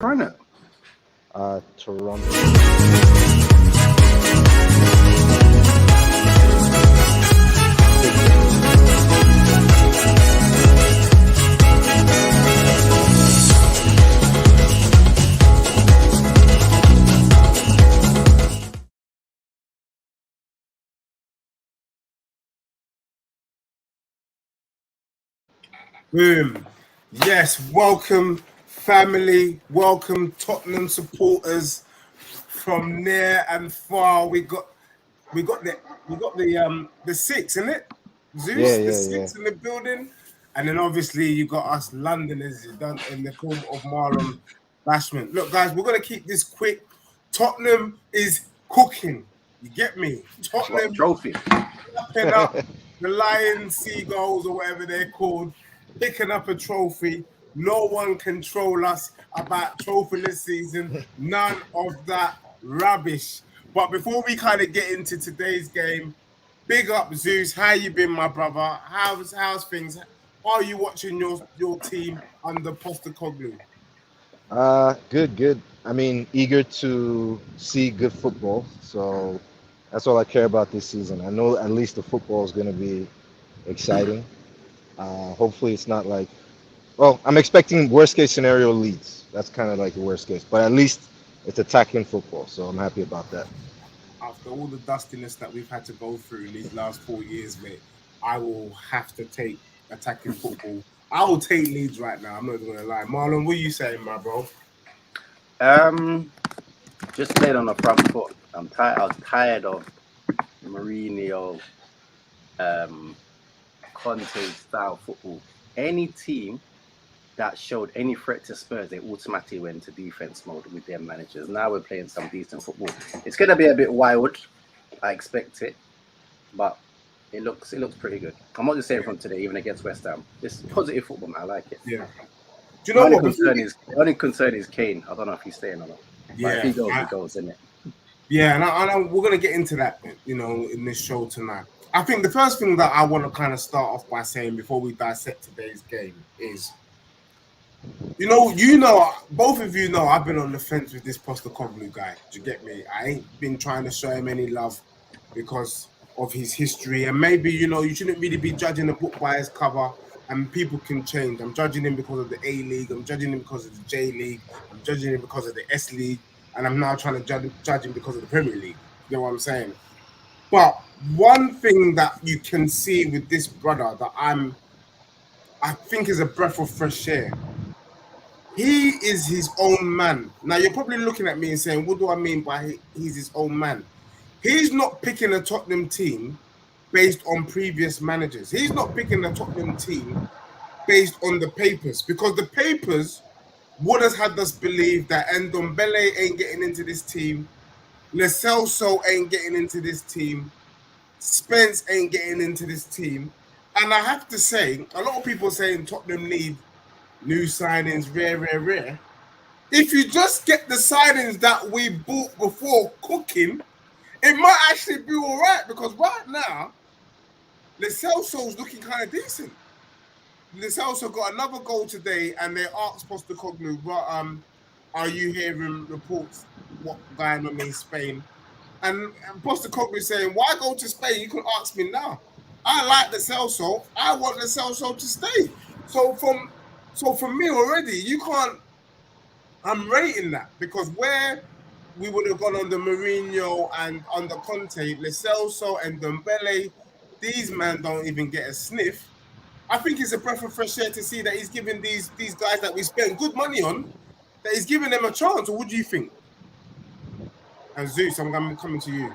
Trying it. Toronto. Boom. Yes, welcome family, welcome Tottenham supporters from near and far. We got the six, isn't it? Zeus, the six in the building. And then obviously you got us Londoners done in the form of Marlon Bashman. Look, guys, we're gonna keep this quick. Tottenham is cooking. You get me? Tottenham Trophy. picking up the Lions, Seagulls, or whatever they're called, picking up a trophy. No one can troll us about trophyless season. None of that rubbish. But before we kind of get into today's game, big up Zeus. How you been, my brother? How's things? Are you watching your team under Postecoglou? Good. I mean, eager to see good football. So that's all I care about this season. I know at least the football is going to be exciting. Hopefully, it's not like, well, I'm expecting worst case scenario Leeds. That's kind of like the worst case, but at least it's attacking football. So I'm happy about that. After all the dustiness that we've had to go through in these last 4 years, mate, I will have to take attacking football. I will take Leeds right now. I'm not even gonna lie. Marlon, what are you saying, my bro? Just played on the front foot. I'm tired. I was tired of Mourinho, Conte style football. Any team that showed any threat to Spurs, they automatically went into defense mode with their managers. Now we're playing some decent football. It's gonna be a bit wild. I expect it, but it looks pretty good. I'm not just saying from today, even against West Ham. It's positive football, man. I like it. Yeah. Do you know what? The only concern is Kane. I don't know if he's staying or not. Yeah, but if he goes, isn't it? Yeah, and we're gonna get into that, in this show tonight. I think the first thing that I want to kind of start off by saying before we dissect today's game is, both of you know I've been on the fence with this Postecoglou guy. Do you get me? I ain't been trying to show him any love because of his history, and maybe you shouldn't really be judging a book by its cover. And people can change. I'm judging him because of the A League. I'm judging him because of the J League. I'm judging him because of the S League, and I'm now trying to judge him because of the Premier League. You know what I'm saying? But one thing that you can see with this brother that I think is a breath of fresh air. He is his own man. Now you're probably looking at me and saying, "What do I mean by he's his own man?" He's not picking a Tottenham team based on previous managers. He's not picking a Tottenham team based on the papers, because the papers would have had us believe that Ndombele ain't getting into this team, Lo Celso ain't getting into this team, Spence ain't getting into this team. And I have to say, a lot of people saying Tottenham need new signings, rare. If you just get the signings that we bought before cooking, it might actually be all right, because right now, Lo Celso's looking kind of decent. Lo Celso got another goal today, and they asked Postecoglou, are you hearing reports what going on in Spain? And Postecoglou saying, why go to Spain? You can ask me now. I like Lo Celso. I want Lo Celso to stay. So for me already, you can't. I'm rating that, because where we would have gone under Mourinho and under Conte, Lo Celso and Ndombele, these men don't even get a sniff. I think it's a breath of fresh air to see that he's giving these guys that we spent good money on, that he's giving them a chance. Or what do you think? And Zeus, I'm coming to you.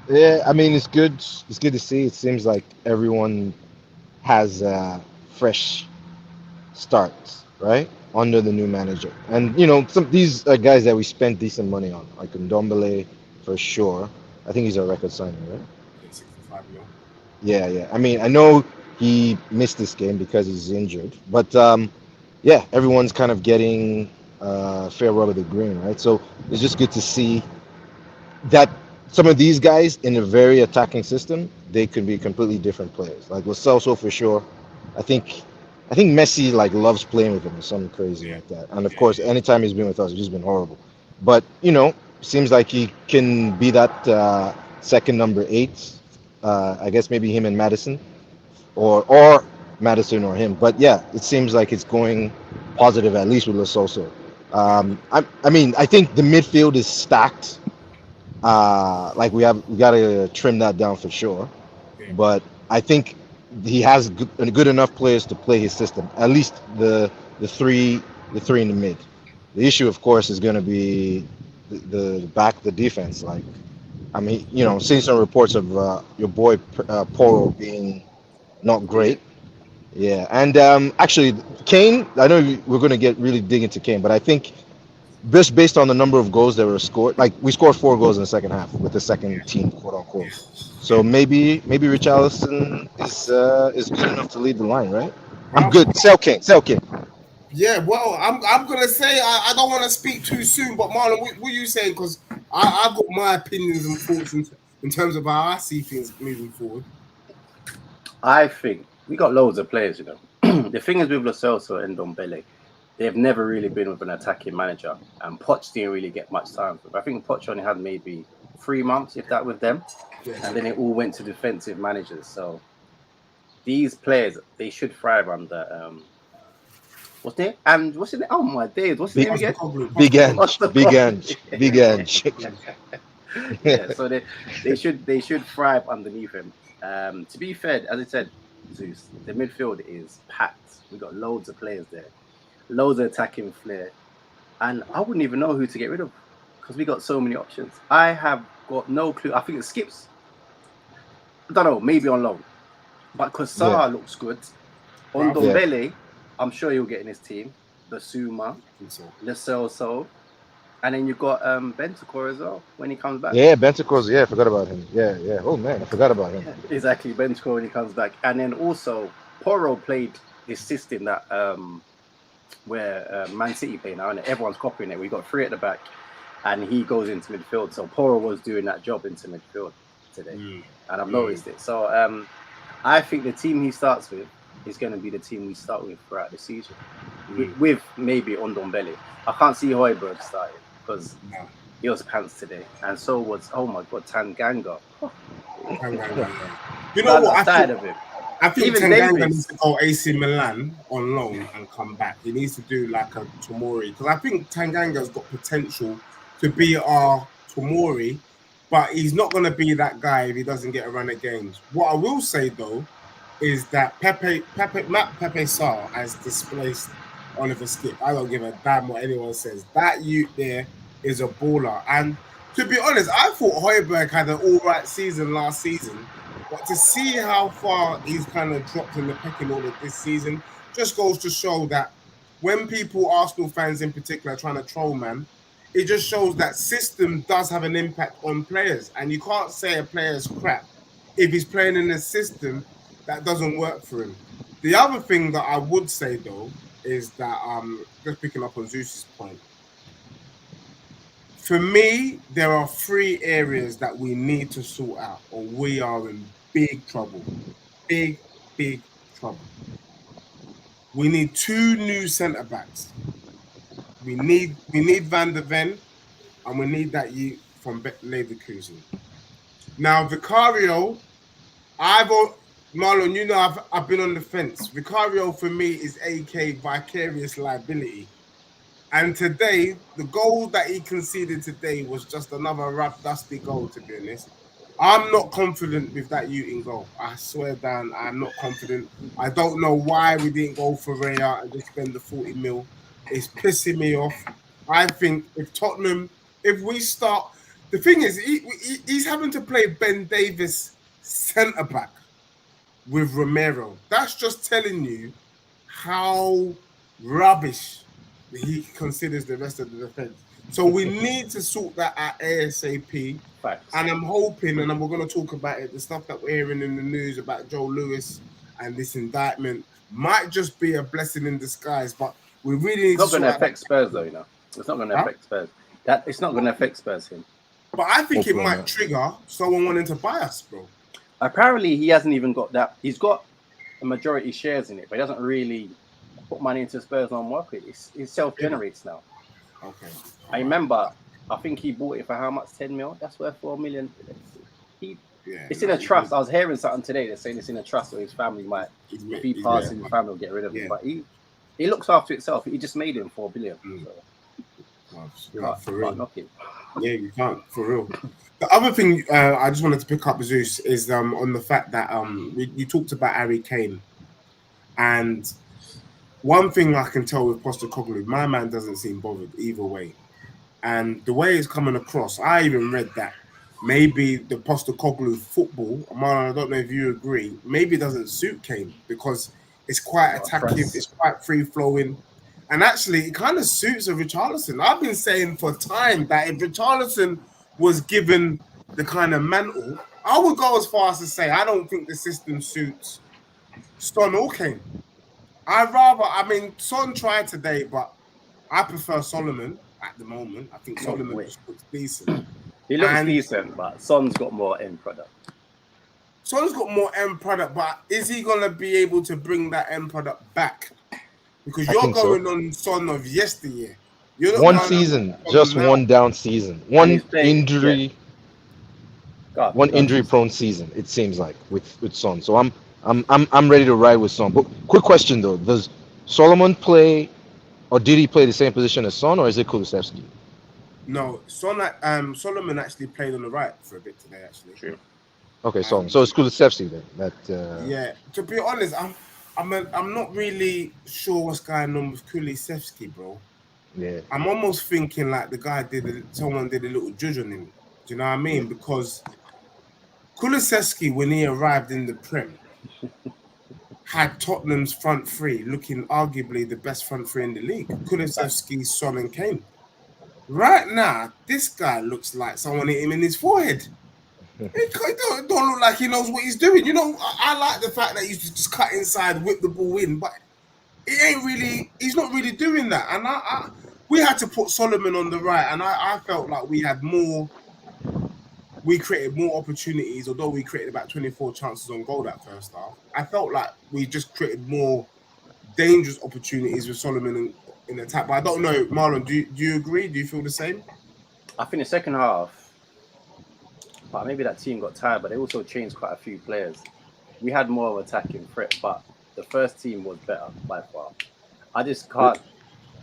Yeah, I mean, it's good. It's good to see. It seems like everyone has fresh starts, right, under the new manager. And these are guys that we spent decent money on, like Ndombele for sure. I think he's a record signing, right? 65 mil. Yeah. I mean, I know he missed this game because he's injured, but yeah, everyone's kind of getting fair rub of the green, right? So it's just good to see that some of these guys in a very attacking system, they could be completely different players. Like with Celso for sure. I think I think Messi like loves playing with him or something crazy like that. And of course, anytime he's been with us, it's just been horrible. But seems like he can be that second number 8. I guess maybe him and Madison, or Madison or him. But yeah, it seems like it's going positive at least with Lo Celso. I mean, I think the midfield is stacked. Like we got to trim that down for sure. Yeah. But I think he has good enough players to play his system. At least the three in the mid. The issue, of course, is going to be the defense. Like, I mean, seeing some reports of your boy Poro being not great. Yeah, and actually, Kane. I know we're going to get really dig into Kane, but I think just based on the number of goals that were scored, like we scored 4 goals in the second half with the second team, quote unquote. So maybe Richarlison is good enough to lead the line, right? I'm good. Sell Kane. Yeah, well, I'm gonna say I don't want to speak too soon, but Marlon, what are you saying? Because I've got my opinions and thoughts in terms of how I see things moving forward. I think we got loads of players, The thing is with Lo Celso and Ndombele, they've never really been with an attacking manager, and Poch didn't really get much time for them. I think Poch only had maybe 3 months, if that, with them, and then it all went to defensive managers. So these players, they should thrive under what's name? And what's his name? Oh my days, what's his name again? Big Ange. Yeah, so they should thrive underneath him. To be fair, as I said, Zeus, the midfield is packed. We got loads of players there, loads of attacking flair, and I wouldn't even know who to get rid of because we got so many options. I have got no clue. I think it skips. I don't know, maybe on loan, but because Saha looks good, on Ndombele, I'm sure he'll get in his team. Basuma, Lo Celso. And then you've got Bentancur as well when he comes back. Yeah, Bentancur. Yeah, I forgot about him. Yeah. Oh man, I forgot about him. Yeah, exactly, Bentancur when he comes back. And then also Poro played this system that where Man City play now, and everyone's copying it. We got 3 at the back, and he goes into midfield. So Poro was doing that job into midfield today, and I've noticed it. So I think the team he starts with is going to be the team we start with throughout the season, with maybe Ndombele. I can't see Højbjerg starting because he was pants today, and so was Tanganga. You know what? I think Even Tanganga Davies needs to go AC Milan on loan and come back. He needs to do like a Tomori because I think Tanganga's got potential to be our Tomori, but he's not going to be that guy if he doesn't get a run of games. What I will say though is that Pepe Sarr has displaced Oliver Skip. I don't give a damn what anyone says. That youth there is a baller. And to be honest, I thought Højbjerg had an all right season last season. But to see how far he's kind of dropped in the pecking order this season just goes to show that when people, Arsenal fans in particular, are trying to troll, man, it just shows that system does have an impact on players. And you can't say a player's crap if he's playing in a system that doesn't work for him. The other thing that I would say, though, is that, just picking up on Zeus's point, for me, there are 3 areas that we need to sort out, or we are in big trouble. Big trouble. We need 2 new centre-backs. We need Van der Ven, and we need that youth from Leverkusen. Now, Vicario, Marlon, you know I've been on the fence. Vicario for me is AK vicarious liability. And today, the goal that he conceded today was just another rough, dusty goal, to be honest. I'm not confident with that Uting goal. I swear down, I'm not confident. I don't know why we didn't go for Raya and just spend the 40 mil. It's pissing me off. I think if Tottenham, if we start, the thing is, he's having to play Ben Davies centre-back with Romero. That's just telling you how rubbish he considers the rest of the defense. So we need to sort that out ASAP. Facts. And I'm hoping, and we're going to talk about it, the stuff that we're hearing in the news about Joe Lewis and this indictment might just be a blessing in disguise. But we really need it's not going to affect Spurs, though, It's not going to affect Spurs. It's not going to affect Spurs, him. But I think it might trigger someone wanting to buy us, bro. Apparently, he hasn't even got that. He's got a majority shares in it, but he doesn't really put money into Spurs on market. It self-generates now. Okay. I remember, I think he bought it for how much? 10 mil? That's worth 4 million. It's in a trust. I was hearing something today. They're saying it's in a trust, so his family might, if he passes, his family will get rid of him. But he looks after itself. He just made him 4 billion. So for real. can't knock it. Yeah, you can't, for real. The other thing I just wanted to pick up, Zeus, is on the fact that you talked about Harry Kane, and one thing I can tell with Postecoglou, my man doesn't seem bothered either way. And the way it's coming across, I even read that maybe the Postecoglou football, Marlon, I don't know if you agree, maybe doesn't suit Kane because it's quite attacking, it's quite free-flowing. And actually, it kind of suits a Richarlison. I've been saying for time that if Richarlison was given the kind of mantle, I would go as far as to say I don't think the system suits Son or Kane. I mean, Son tried today, but I prefer Solomon at the moment. I think Solomon just looks decent. He looks decent, but Son's got more end product. Son's got more end product, but is he going to be able to bring that end product back? Because you're going on Son of yesteryear. One season, just one down season. One injury. One injury-prone season, it seems like, with Son. So I'm ready to ride with Son. But quick question though: does Solomon play, or did he play the same position as Son, or is it Kulusevski? No, Solomon actually played on the right for a bit today. Actually, true. Okay, so it's Kulusevski then. Yeah, to be honest, I'm not really sure what's going on with Kulusevski, bro. Yeah, I'm almost thinking like the guy someone did a little judge on him. Do you know what I mean? Yeah. Because Kulusevski, when he arrived in the Prem, had Tottenham's front three looking arguably the best front three in the league. Kulusevski, Son, and Kane. Right now, this guy looks like someone hit him in his forehead. He don't look like he knows what he's doing. You know, I like the fact that he's just cut inside, whip the ball in, but he's not really doing that. And we had to put Solomon on the right, and I felt like we created more opportunities, although we created about 24 chances on goal that first half. I felt like we just created more dangerous opportunities with Solomon in attack. But I don't know, Marlon, do you agree? Do you feel the same? I think the second half, but maybe that team got tired, but they also changed quite a few players. We had more of attacking threat, but the first team was better by far. I just can't.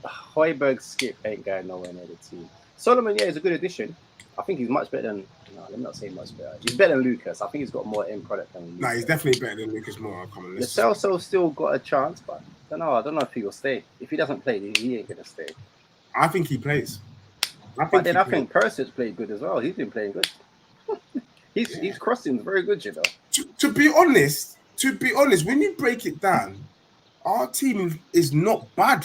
Højbjerg's skip ain't going nowhere near the team. Solomon, is a good addition. I think he's much better than. No, let me not say much better. He's better than Lucas. I think he's got more end product than Lucas. No, he's definitely better than Lucas Moura. Lo Celso still got a chance, but I don't know if he will stay. If he doesn't play, he ain't gonna stay. I think he plays. I think Perisic played good as well. He's been playing good. He's crossing very good, you know. To be honest, when you break it down, our team is not bad.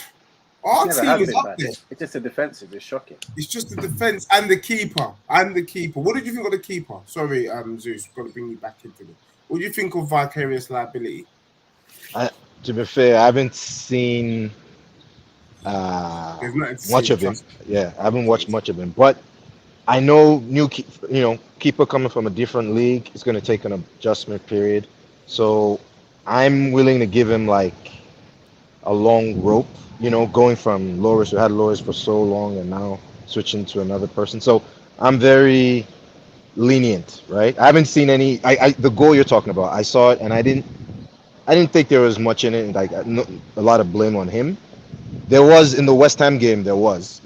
Our team is up there. It's just the defense is shocking. It's just the defense and the keeper. What did you think of the keeper? Sorry, Zeus, got to bring you back into it. What do you think of vicarious liability? To be fair, I haven't seen much of him. Yeah, I haven't watched much of him, but I know keeper coming from a different league is going to take an adjustment period. So I'm willing to give him like a long rope. Going from Loris, who had Loris for so long, and now switching to another person. So I'm very lenient, right? I haven't seen any. The goal you're talking about, I saw it, and I didn't think there was much in it. Like a lot of blame on him. There was in the West Ham game. There was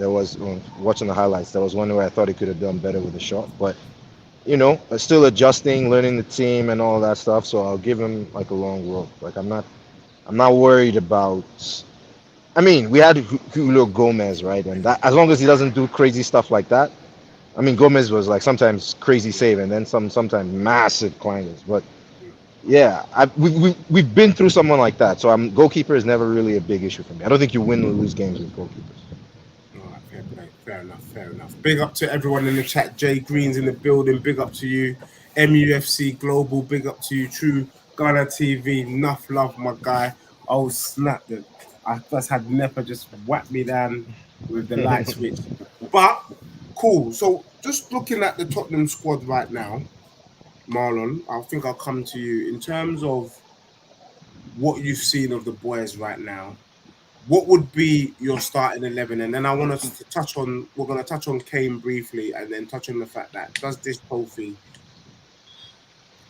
watching the highlights. There was one where I thought he could have done better with a shot, but still adjusting, learning the team, and all that stuff. So I'll give him like a long rope. Like I'm not worried about. I mean, we had Julio Gomez, right? And that, as long as he doesn't do crazy stuff like that. I mean, Gomez was like sometimes crazy save and then sometimes massive clangers. But yeah, we've been through someone like that. So goalkeeper is never really a big issue for me. I don't think you win or lose games with goalkeepers. All right, fair enough. Big up to everyone in the chat. Jay Green's in the building. Big up to you. MUFC Global. Big up to you. True Ghana TV. Enough love, my guy. Oh, snap it. I first had Nepa just whack me down with the light switch. But, cool. So, just looking at the Tottenham squad right now, Marlon, I think I'll come to you. In terms of what you've seen of the boys right now, what would be your starting 11? And then I want us to touch on. We're going to touch on Kane briefly, and then touch on the fact that does this trophy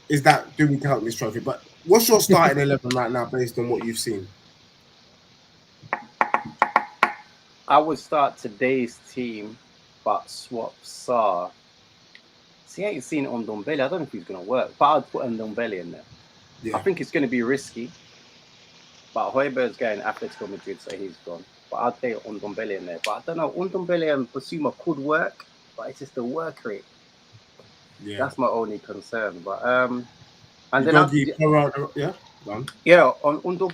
do we count this trophy? But what's your starting 11 right now based on what you've seen? I would start today's team, but swap Sarr. See, I ain't seen Ndombele. I don't know if he's going to work, but I'd put Ndombele in there. Yeah. I think it's going to be risky, but Højbjerg's going Atletico Madrid, so he's gone. But I'd play Ndombele in there. But I don't know, Ndombele and Basuma could work, but it's just the work rate. Yeah. That's my only concern. But and then on Undogi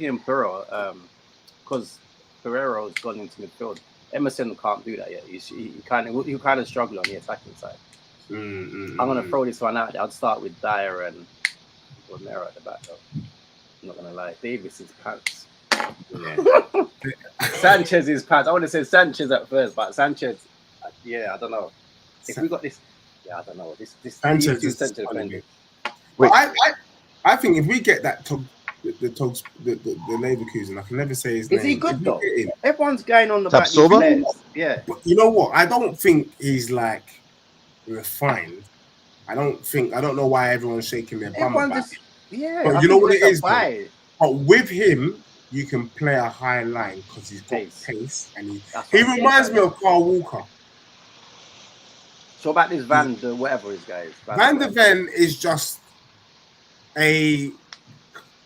and Pereira, because Pereira's gone into midfield. Emerson can't do that yet. He kind of struggle on the attacking side. I'm gonna throw this one out there. I'd start with Dyer and Romero at the back though. I'm not gonna lie. Davis's pants. Yeah. Sanchez's pants. I want to say Sanchez at first, but Sanchez, I don't know. If we got this, I don't know. This Sanchez is center defender. Wait, I think if we get that the Leverkusen, I can never say his name. Is he good though? Everyone's going on the back. Yeah. But you know what? I don't think he's like refined. I don't know why everyone's shaking their bum about it. Yeah. But you know what it is? But with him, you can play a high line because he's got pace and he reminds me of Carl Walker. So about this whatever his guy is. Van der Ven is just a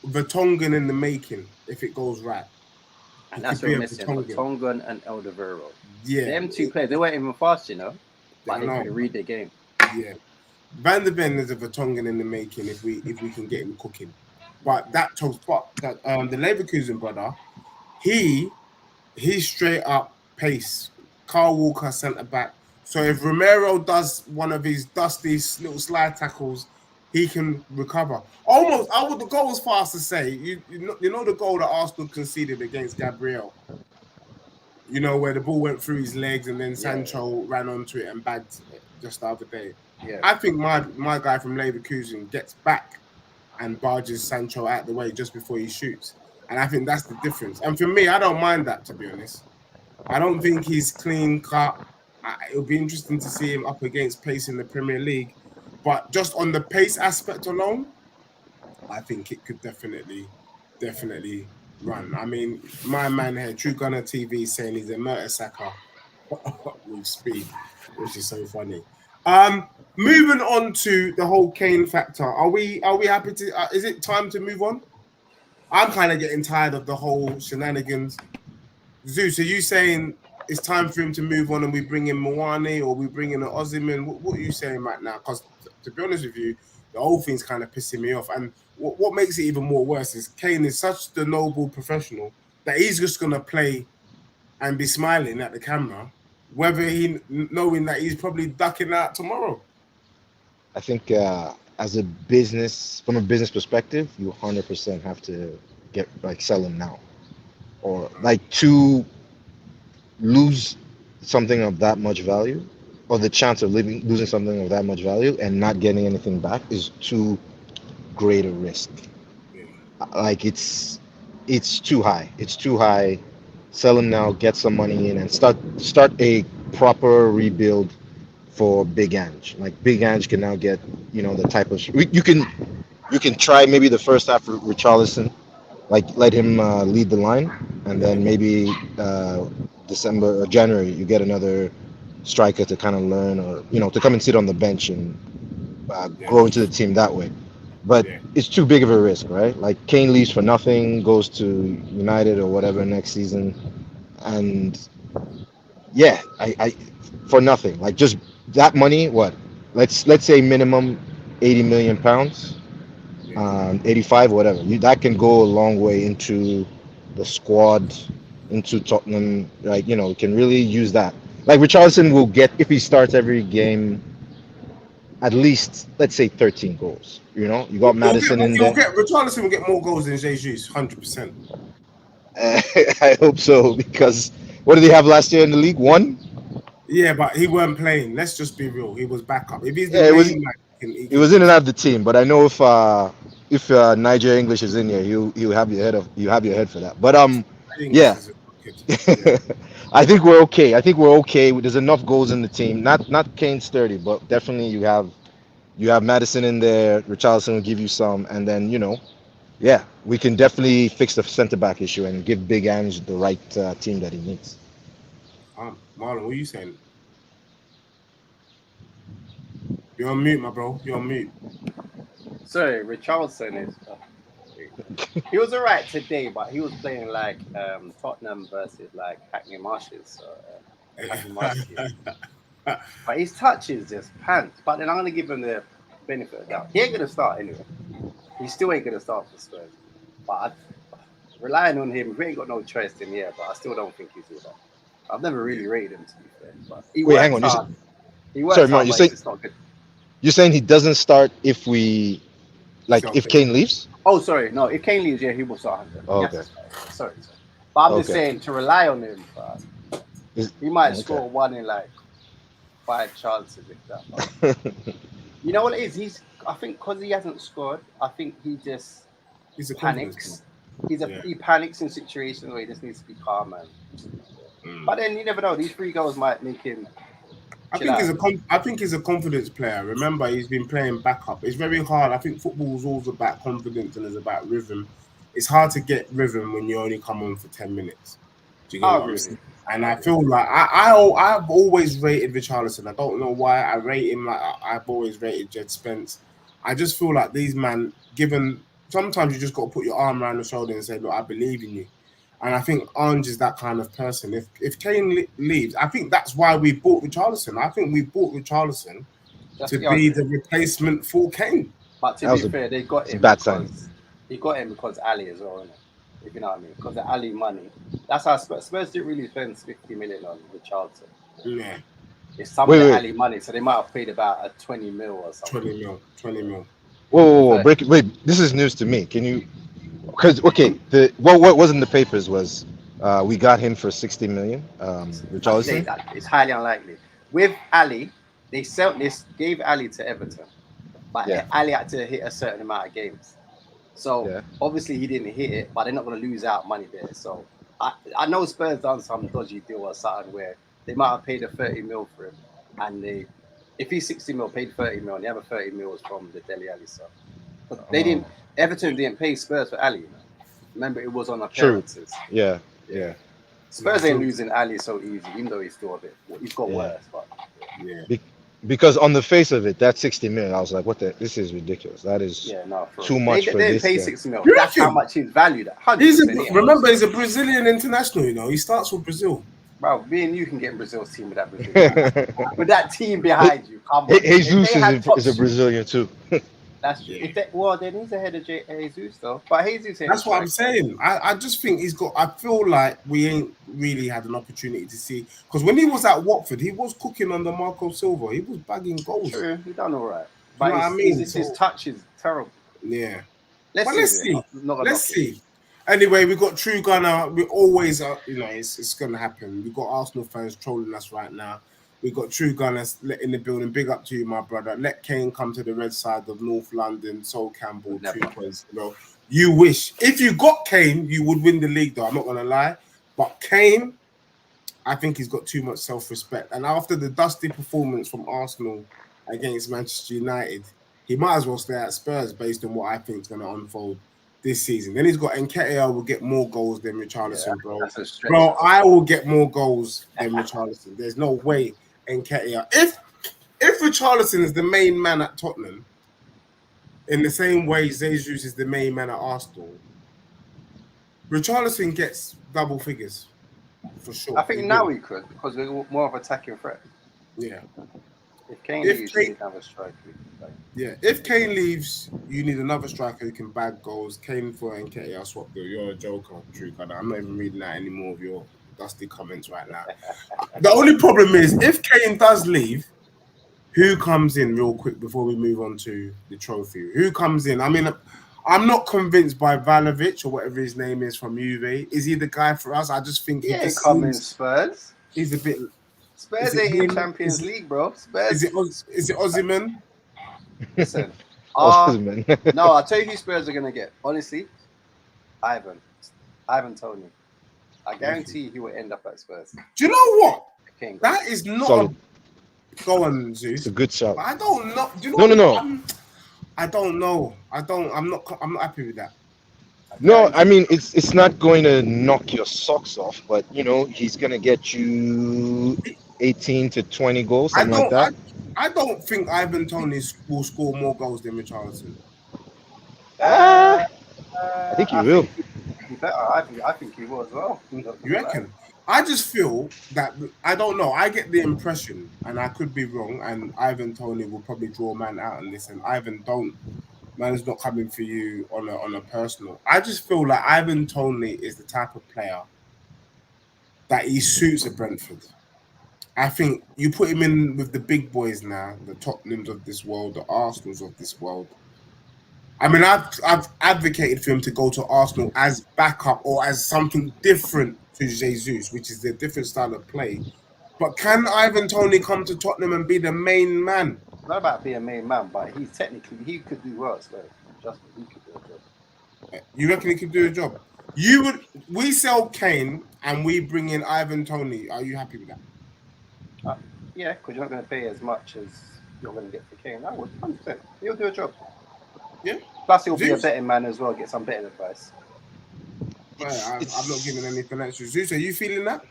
Vertonghen in the making if it goes right. And that's what we're missing. Vertonghen and Alderweireld. Yeah. Them two players, they weren't even fast, you know. But they could read the game. Yeah. Van der Ven is a Vertonghen in the making if we can get him cooking. But the Leverkusen brother, he's straight up pace. Carl Walker centre back. So if Romero does one of his dusty little slide tackles, he can recover. Almost, I would go as far as to say, you know the goal that Arsenal conceded against Gabriel. You know, where the ball went through his legs and then Sancho ran onto it and bagged it just the other day. Yeah. I think my guy from Leverkusen gets back and barges Sancho out the way just before he shoots. And I think that's the difference. And for me, I don't mind that, to be honest. I don't think he's clean cut. It'll be interesting to see him up against pace in the Premier League. But just on the pace aspect alone, I think it could definitely run. I mean, my man here, True Gunner TV, is saying he's a Mertesacker with speed, which is so funny. Moving on to the whole Kane factor. Are we happy to? Is it time to move on? I'm kind of getting tired of the whole shenanigans. Zeus, are you saying it's time for him to move on and we bring in Mwane or we bring in an Osimhen? What are you saying right now? Because to be honest with you, the whole thing's kind of pissing me off. And what makes it even more worse is Kane is such the noble professional that he's just going to play and be smiling at the camera, whether he knowing that he's probably ducking out tomorrow. I think from a business perspective, you 100% have to sell him now, or to lose something of that much value, or the chance of losing something of that much value and not getting anything back is too great a risk. It's too high. It's too high. Sell him now, get some money in, and start a proper rebuild for Big Ange. Big Ange can now get the type of you can try maybe the first half of Richarlison, let him lead the line, and then maybe December or January you get another striker to kind of learn, or to come and sit on the bench and grow into the team that way. But it's too big of a risk, right? Kane leaves for nothing, goes to United or whatever next season, and I for nothing. Just that money. What? Let's say minimum £80 million, 85, whatever. That can go a long way into the squad, into Tottenham. Can really use that. Richarlison will get, if he starts every game, at least, let's say 13 goals. You got Maddison in there. Richarlison will get more goals than Jesus, 100%. I hope so, because what did he have last year in the league? 1? Yeah, but he weren't playing. Let's just be real. He was backup. If he's he was in and out of the team. But I know if Niger English is in here, you have your head for that. But Wicked. Yeah. I think we're okay. I think we're okay. There's enough goals in the team. Not Kane sturdy, but definitely you have Madison in there. Richarlison will give you some, and then yeah, we can definitely fix the center back issue and give Big Ange the right team that he needs. Marlon, what are you saying? You're on mute, my bro. You're on mute. Sorry, Richarlison is. He was alright today, but he was playing like Tottenham versus like Hackney Marshes. So, Hackney Marshes. But his touch is just pants. But then I'm gonna give him the benefit of the doubt. He ain't gonna start anyway. He still ain't gonna start for Spurs. But relying on him, we ain't got no choice in here. But I still don't think he's all that. I've never really rated him, to be fair. But he Wait, works hang on. hard. He works Sorry, hard, Mark, but it's not good. you're saying he doesn't start if we if Kane leaves? Oh, sorry. No, if Kane leaves, yeah, he will start. Oh, okay. Sorry. But I'm just saying to rely on him. He might score one in like 5 chances if that. You know what it is? I think because he hasn't scored, I think he just panics. He panics in situations where he just needs to be calm, man. But then you never know. These 3 goals might make him. I think he's a confidence player. Remember, he's been playing backup. It's very hard. I think football is always about confidence and it's about rhythm. It's hard to get rhythm when you only come on for 10 minutes. Do you get what I'm saying? And I feel like I've always rated Richarlison. I don't know why I rate him like I've always rated Jed Spence. I just feel like these man, sometimes you just got to put your arm around the shoulder and say, look, I believe in you. And I think Ange is that kind of person. If Kane leaves, I think that's why we bought Richarlison. I think we bought Richarlison to be the replacement for Kane. But to be fair, they got him because he got him because Ali as well, isn't it? If you know what I mean, because the Ali money. That's how Spurs didn't really spend 50 million on Richarlison. Yeah, it's some of the Ali money, so they might have paid about a 20 mil or something. 20 mil. Whoa, wait! This is news to me. Can you? Because what was in the papers was we got him for 60 million. Richarlison. It's highly unlikely. With Ali, they gave Ali to Everton, but Ali had to hit a certain amount of games. So obviously he didn't hit it, but they're not going to lose out money there. So I know Spurs done some dodgy deal or something where they might have paid a 30 mil for him, and if he's 60 mil, paid 30 mil, and the other 30 mils from the Dele Alli stuff. But they didn't. Everton didn't pay Spurs for Ali. Remember, it was on appearances. Yeah. Spurs ain't losing Ali so easy, even though he's still a bit. He's got worse, but because on the face of it, that 60 million, I was like, "What the? This is ridiculous. That is too much for this." They didn't pay 60 million. That's how much he's valued at. Remember, he's a Brazilian international. You know, he starts with Brazil. Bro, me and you can get in Brazil's team with that Brazilian. With that team behind you, come on. Jesus is a Brazilian too. That's true. Then he's ahead of Jesus though. But Jesus. That's what I'm saying. I just think he's got. I feel like we ain't really had an opportunity to see, because when he was at Watford, he was cooking under Marco Silva. He was bagging goals. True, he done all right. But his touch is terrible. Yeah. Let's see. Let's see. Anyway, we got True Gunner. We always, it's gonna happen. We got Arsenal fans trolling us right now. We got True Gunners in the building. Big up to you, my brother. Let Kane come to the red side of North London. Sol Campbell, 2.0. You wish. If you got Kane, you would win the league, though. I'm not going to lie. But Kane, I think he's got too much self-respect. And after the dusty performance from Arsenal against Manchester United, he might as well stay at Spurs based on what I think is going to unfold this season. Then he's got Nketiah will get more goals than Richarlison, bro. Bro, I will get more goals than Richarlison. There's no way. Nketiah. If Richarlison is the main man at Tottenham, in the same way Jesus is the main man at Arsenal, Richarlison gets double figures for sure. I think now he could, because we're more of an attacking threat. Yeah. If Kane leaves, you need another striker. Yeah. If Kane leaves, you need another striker who can bag goals. Kane for Nketiah swap deal. You're a joker, True Gunner. I'm not even reading out any more of your dusty comments right now. The only problem is, if Kane does leave, who comes in real quick before we move on to the trophy? Who comes in? I mean, I'm not convinced by Vlahovic or whatever his name is from Juve. Is he the guy for us? I just think he just seems, Spurs. He's a bit. Spurs ain't in Champions League, bro. Spurs. Is it Osimhen? Listen, no, I'll tell you who Spurs are gonna get. Honestly, Ivan Toney. I guarantee he will end up at Spurs. Do you know what? Kane. That is not Solid. go on, It's Zeus. a good shout. I don't know. Do you know No. I don't know. I'm not happy with that. No, I mean it's not going to knock your socks off, but he's gonna get you 18 to 20 goals, something like that. I don't think Ivan Toney will score more goals than Richarlison. I think he will. He better. I think he will as well. You reckon? I just feel that I don't know. I get the impression, and I could be wrong, and Ivan Toney will probably draw man out on this, and Ivan man's not coming for you on a personal. I just feel like Ivan Toney is the type of player that he suits at Brentford. I think you put him in with the big boys now, the Tottenhams of this world, the Arsenals of this world. I mean, I've advocated for him to go to Arsenal as backup or as something different to Jesus, which is a different style of play. But can Ivan Toney come to Tottenham and be the main man? Not about being a main man, but he could do worse. Just he could do a job. You reckon he could do a job? We sell Kane and we bring in Ivan Toney. Are you happy with that? Yeah, because you're not going to pay as much as you're going to get for Kane. I would 100%. He'll do a job. Yeah. Plus, he'll be a betting man as well. Get some betting advice. I'm not giving any financial. Zeus, are you feeling that?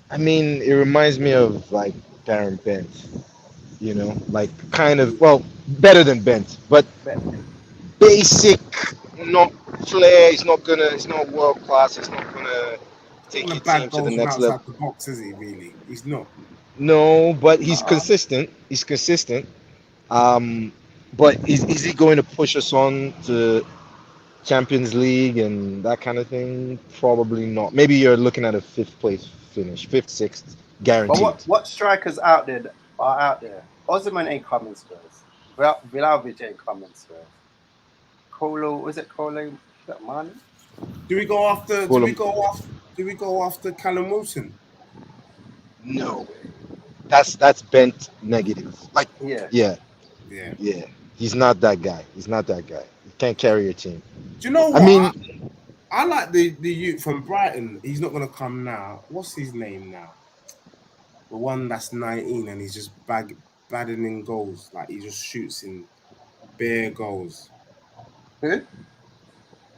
I mean, it reminds me of like Darren Bent, like kind of better than Bent, but basic, not flair. It's not world class. It's not gonna take your team to the next level. The box, is he really? He's not. No, but he's consistent. He's consistent. But is he going to push us on to Champions League and that kind of thing? Probably not. Maybe you're looking at a 5th place finish, 5th, 6th, guaranteed. But what strikers are out there? Osman ain't coming Spurs. Vlahovic ain't coming Spurs. Was it Kolo? Is that Mane? Do we go after Callum Wilson? No. That's Bent negative. Like yeah. He's not that guy. He can't carry your team. Do you know what? I mean, I like the youth from Brighton. He's not gonna come now. What's his name now? The one that's 19 and he's just badding in goals. Like he just shoots in bare goals. Who?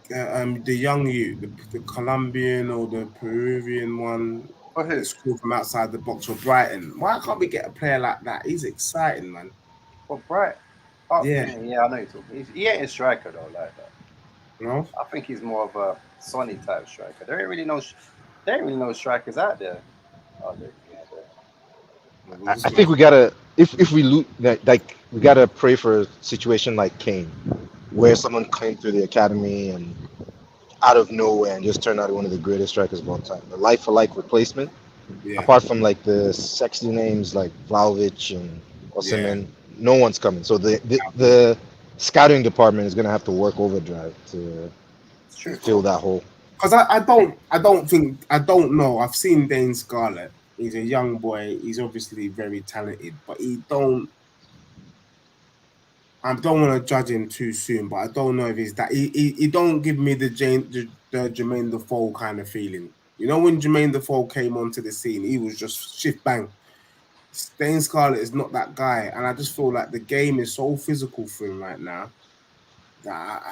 The young youth, the Colombian or the Peruvian one. Who? Scored from outside the box for Brighton. Why can't we get a player like that? He's exciting, man. For Brighton. Oh, yeah, I know you're talking. He ain't a striker though, like that. No, I think he's more of a Sonny type striker. There ain't really no strikers out there. Oh, I think we gotta if we loot that, like we gotta pray for a situation like Kane, where someone came through the academy and out of nowhere and just turned out one of the greatest strikers of all time. The like for like replacement. Yeah. Apart from like the sexy names like Vlahovic and Osimhen, no one's coming. So the scouting department is gonna have to work overdrive to fill that hole. Because I don't know. I've seen Dane Scarlett. He's a young boy. He's obviously very talented, but I don't want to judge him too soon, but I don't know if he's that. He don't give me the Jermaine Defoe kind of feeling. You know, when Jermaine Defoe came onto the scene, he was just shift bang. Dane Scarlett is not that guy, and I just feel like the game is so physical for him right now that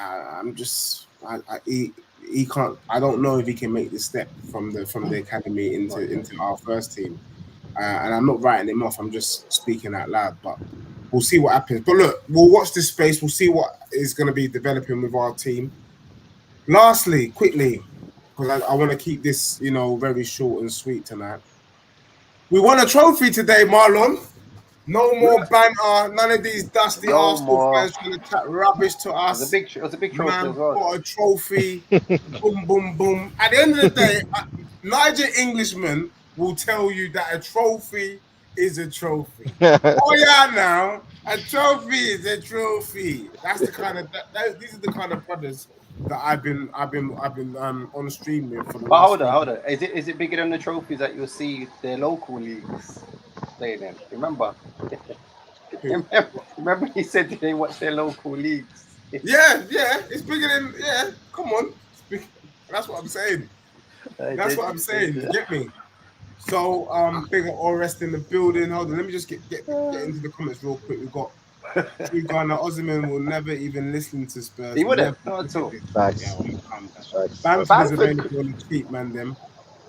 he can't. I don't know if he can make the step from the academy into our first team, and I'm not writing him off. I'm just speaking out loud, but we'll see what happens. But look, we'll watch this space. We'll see what is going to be developing with our team. Lastly, quickly, because I want to keep this, very short and sweet tonight. We won a trophy today, Marlon. No more banter. None of these dusty Arsenal fans trying to chat rubbish to us. It was a big trophy as well. Got a trophy. Boom, boom, boom. At the end of the day, Niger Englishman will tell you that a trophy is a trophy. Oh yeah, now a trophy is a trophy. That's the kind of these are the kind of brothers that I've been on the stream with. Hold on. Is it bigger than the trophies that you'll see their local leagues playing in? Remember he said they watch their local leagues. Yeah, it's bigger than come on. That's what I'm saying. That's what I'm saying. You get me? So, big up all rest in the building. Hold on, let me just get into the comments real quick. We got True Gunner. Osimhen will never even listen to Spurs. He wouldn't. Never. Not at all. Yeah, Facts. I'm calm down. Facts. Bamford is Bamford, available on the cheap, man. Them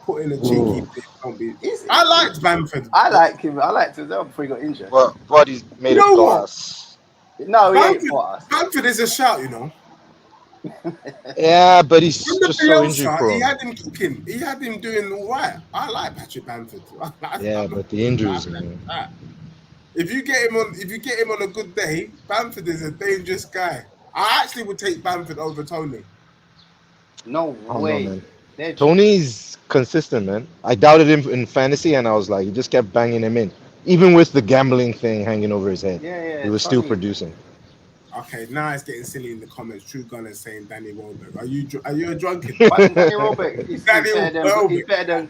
put in a cheeky Ooh. bid. Don't be. he's, I liked Bamford. I like him. I liked him before he got injured. But he's You made of know what? glass. No, he ain't Bamford, for us. Bamford is a shout, you know. Yeah, but he's Under just so injury Bielsa, he prone. had him cooking. He had him doing all right. I like Patrick Bamford. Yeah, I'm not but the injuries, laughing at man. that. If you get him on a good day, Bamford is a dangerous guy. I actually would take Bamford over Tony. No I don't know, way. man. They're Tony's consistent, man. I doubted him in fantasy, and I was like, he just kept banging him in. Even with the gambling thing hanging over his head, yeah. he was still Tony. producing. Okay, now it's getting silly in the comments. True Gunner saying Danny Welbeck. Are you a drunken? But Danny Welbeck, he's better than.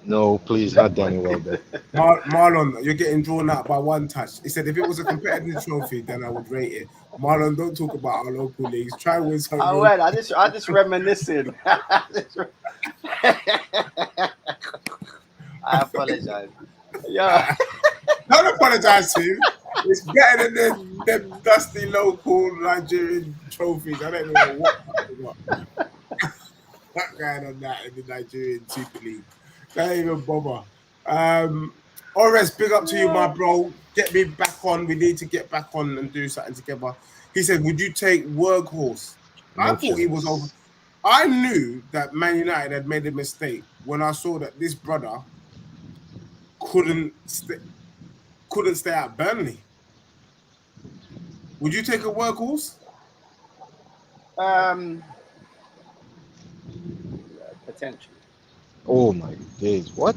No, please, not Danny Welbeck. Marlon, you're getting drawn out by one touch. He said if it was a competitive trophy, then I would rate it. Marlon, don't talk about our local leagues. Try and win some. Oh well, I just reminiscing. I apologize. Yeah. Don't apologize to him. It's better than them dusty local Nigerian trophies. I don't know what going on that in the Nigerian Super League. Don't even bother. Ores, big up to you, my bro. Get me back on. We need to get back on and do something together. He said, would you take Workhorse? I No thought he was over. chance. I knew that Man United had made a mistake when I saw that this brother couldn't stay at Burnley. Would you take a Workhorse? Potentially. Oh my days, what?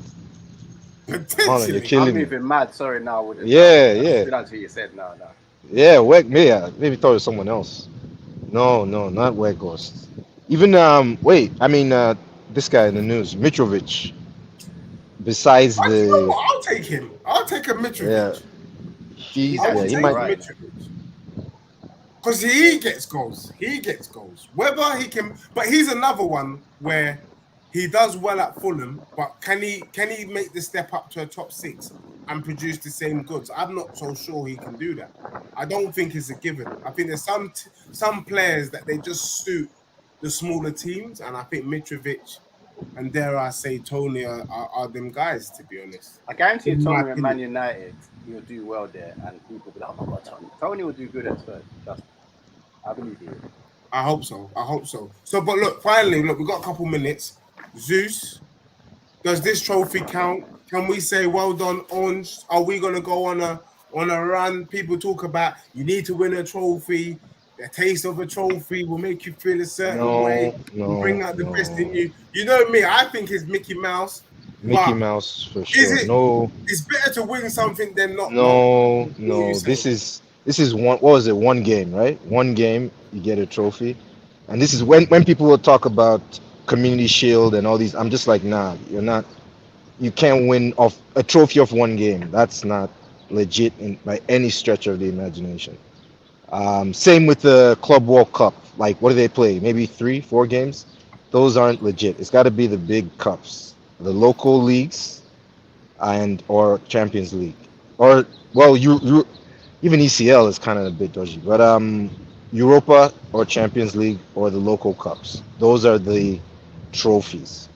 Hold on, Potentially. you're I'm killing me. moving mad. Sorry, no. With it. Yeah. That's what you said. No. Yeah, me. I maybe thought it was someone else. No, not Weghorst. Even wait, I mean this guy in the news, Mitrovic. Besides You know the what? I'll take him. I'll take a yeah, Mitrovic. He's I will actually he take might. alright. Mitrovic. Because he gets goals. He gets goals. Whether he can, but he's another one where he does well at Fulham, but can he make the step up to a top six and produce the same goods? I'm not so sure he can do that. I don't think it's a given. I think there's some players that they just suit the smaller teams, and I think Mitrovic and dare I say Tony are them guys, to be honest. I guarantee you, In my Tony at Man opinion. United, he'll do well there, and people will be like, "Oh my God, Tony! Tony will do good at Spurs." Trust me. I believe he will. I hope so. So, but look, finally, we've got a couple minutes. Zeus, does this trophy count? Can we say well done, Orange? Are we gonna go on a run? People talk about you need to win a trophy. The taste of a trophy will make you feel a certain way and bring out the best in No. you. You know me, I think it's Mickey Mouse, Mickey but Mouse for is sure. it? No, It's better to win something than not know. no, What are you no. saying? This is one. What was it? One game, right? One game, you get a trophy, and this is when people will talk about Community Shield and all these. I'm just like, nah, you're not. You can't win off a trophy of one game. That's not legit by any stretch of the imagination. Same with the Club World Cup. Like, what do they play? Maybe 3, 4 games. Those aren't legit. It's got to be the big cups, the local leagues, and or Champions League, or well, you even ECL is kind of a bit dodgy, but Europa or Champions League or the local cups. Those are the trophies.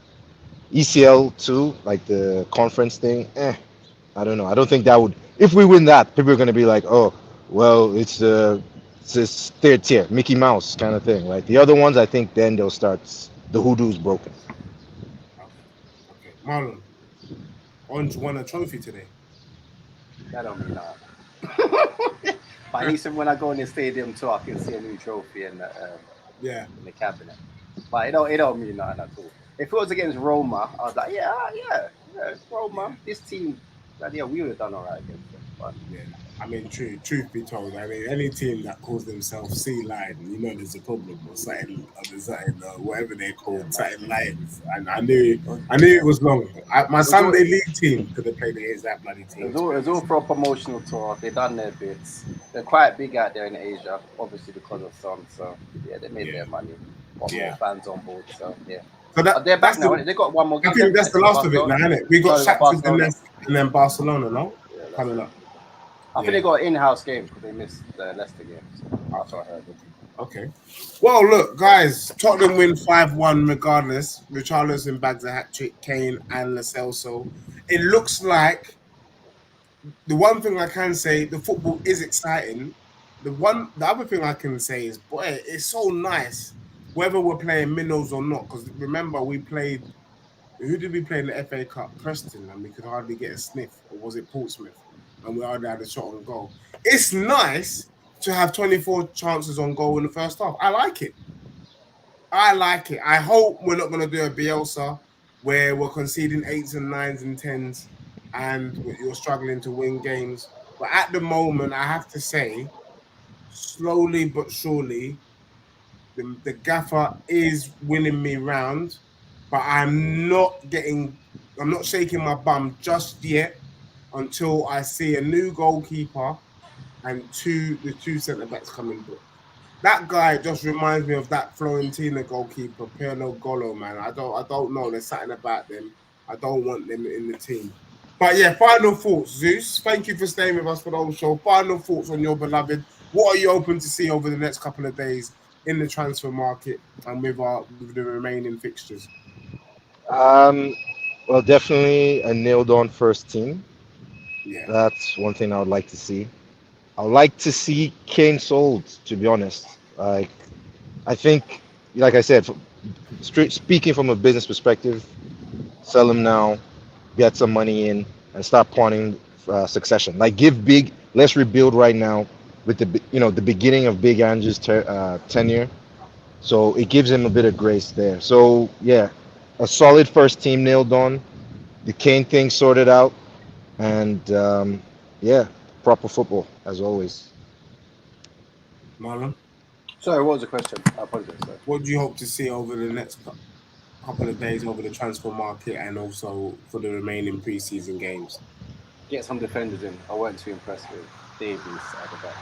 ECL too, like the conference thing. I don't know. I don't think that would. If we win that, people are gonna be like, oh, well, it's this third tier, Mickey Mouse kind of thing, right? The other ones, I think, then they'll start. The hoodoo's broken. Okay. Marlon, Orange won a trophy today. That don't mean that. But at least when I go in the stadium too, I can see a new trophy Yeah. in the cabinet. But it don't mean nothing at all. If it was against Roma, I was like, yeah, it's Roma. Yeah. This team, yeah, we would have done all right against them. But Yeah. I mean, truth be told, I mean, any team that calls themselves Sea Lion, you know, there's a problem or something, whatever they're called, something lions. And I knew it was long. My Sunday league team could have played against that bloody team. It's all for a promotional tour. They done their bits. They're quite big out there in Asia, obviously because of Son. So yeah, they made their money. Got more fans on board. So yeah. So They're back that's now. the, Innit? They got one more I game. think that's the last of it now, isn't it? We got No, they got Shakhtar Barcelona. Donetsk and then Barcelona, no? Yeah, that's Coming it. up. I think they got an in-house game because they missed the Leicester game. So that's what I heard. Okay. Well, look, guys, Tottenham win 5-1 regardless. Richarlison bags a hat-trick, Kane and Lo Celso. It looks like the one thing I can say, the football is exciting. The other thing I can say is, boy, it's so nice whether we're playing minnows or not. Because remember, we played. Who did we play in the FA Cup? Preston, and we could hardly get a sniff. Or was it Portsmouth? And we hardly had a shot on goal. It's nice to have 24 chances on goal in the first half. I like it. I like it. I hope we're not going to do a Bielsa where we're conceding 8s and 9s and 10s and you're struggling to win games. But at the moment, I have to say, slowly but surely, the gaffer is winning me round, but I'm not shaking my bum just yet until I see a new goalkeeper and the two centre backs coming booked. That guy just reminds me of that Florentina goalkeeper, Pirlo Golo, man. I don't know. There's something about them. I don't want them in the team. But yeah, final thoughts, Zeus. Thank you for staying with us for the whole show. Final thoughts on your beloved. What are you hoping to see over the next couple of days in the transfer market and with the remaining fixtures? Well, definitely a nailed on first team. Yeah. That's one thing I would like to see. I would like to see Kane sold, to be honest. Like, I think, like I said, straight speaking from a business perspective, sell him now, get some money in, and start planning succession. Like, let's rebuild right now with the beginning of Big Andrew's tenure. So it gives him a bit of grace there. So yeah, a solid first team nailed on, the Kane thing sorted out, and yeah, proper football as always. Marlon, Sorry, what was the question? I apologize. Sorry. what do you hope to see over the next couple of days over the transfer market and also for the remaining preseason games? Get some defenders in. I weren't too impressed with Davies at the back.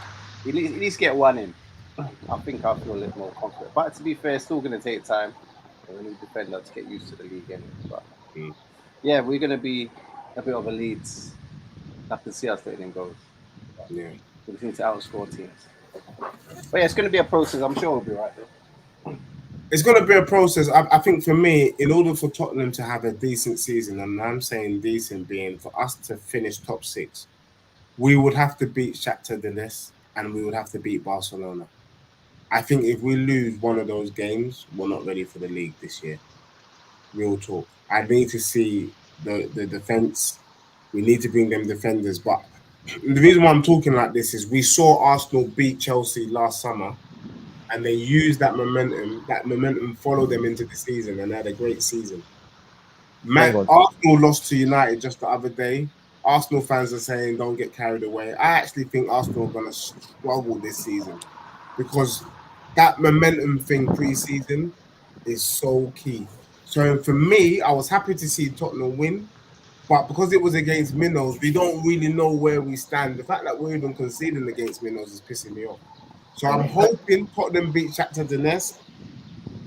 At least get one in. I think I feel a little more confident. But to be fair, it's still going to take time for a new defender to get used to the league anyway. But yeah, we're going to be a bit of a Leeds. I can see us letting goals. Yeah. We need to outscore teams. But yeah, it's going to be a process. I'm sure we'll be right there. It's going to be a process. I think for me, in order for Tottenham to have a decent season, and I'm saying decent being for us to finish top 6, we would have to beat Shakhtar Donetsk and we would have to beat Barcelona. I think if we lose one of those games, we're not ready for the league this year. Real talk. I need to see the defense. We need to bring them defenders. But the reason why I'm talking like this is we saw Arsenal beat Chelsea last summer and they used that momentum. That momentum followed them into the season and they had a great season. Hang on. Arsenal lost to United just the other day. Arsenal fans are saying don't get carried away. I actually think Arsenal are going to struggle this season because that momentum thing pre-season is so key. So for me, I was happy to see Tottenham win, but because it was against Minnows, we don't really know where we stand. The fact that we're even conceding against Minnows is pissing me off. So I'm hoping Tottenham beat Shakhtar Donetsk.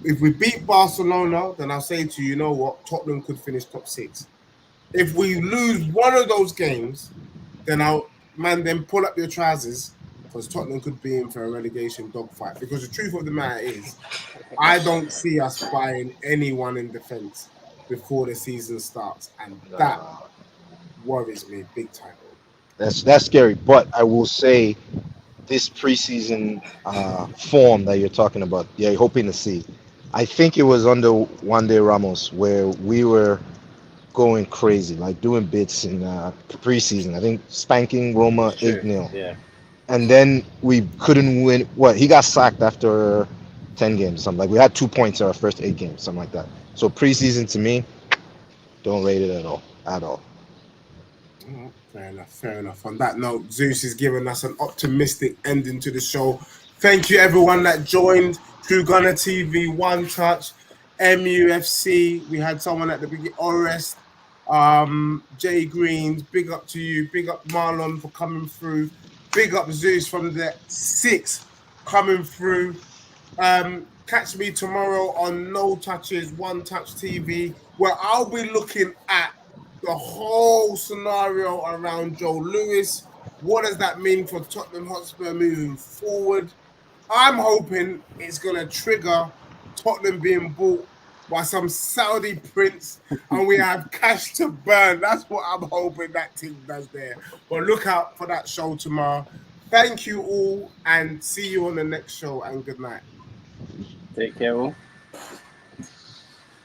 If we beat Barcelona, then I'll say to you, you know what, Tottenham could finish top 6. If we lose one of those games, then then pull up your trousers because Tottenham could be in for a relegation dogfight. Because the truth of the matter is, I don't see us buying anyone in defence before the season starts, and that worries me big time. That's scary. But I will say this preseason form that you're talking about, yeah, you're hoping to see. I think it was under Juande Ramos where we were going crazy, like doing bits in preseason. I think spanking Roma 8-0. Yeah. And then we couldn't win. What? He got sacked after 10 games or something. Like we had 2 points in our first 8 games, something like that. So preseason to me, don't rate it at all. At all. Fair enough. On that note, Zeus is giving us an optimistic ending to the show. Thank you, everyone that joined. True Gunner TV, One Touch, MUFC. We had someone at the beginning, Orest, Jay Greens. Big up to you. Big up Marlon for coming through. Big up Zeus from the 6 coming through. Catch me tomorrow on No Touches, One Touch TV, where I'll be looking at the whole scenario around Joe Lewis. What does that mean for Tottenham Hotspur moving forward? I'm hoping it's going to trigger Tottenham being bought by some Saudi prince and we have cash to burn. That's what I'm hoping that team does there. But look out for that show tomorrow. Thank you all and see you on the next show and good night. Take care, all.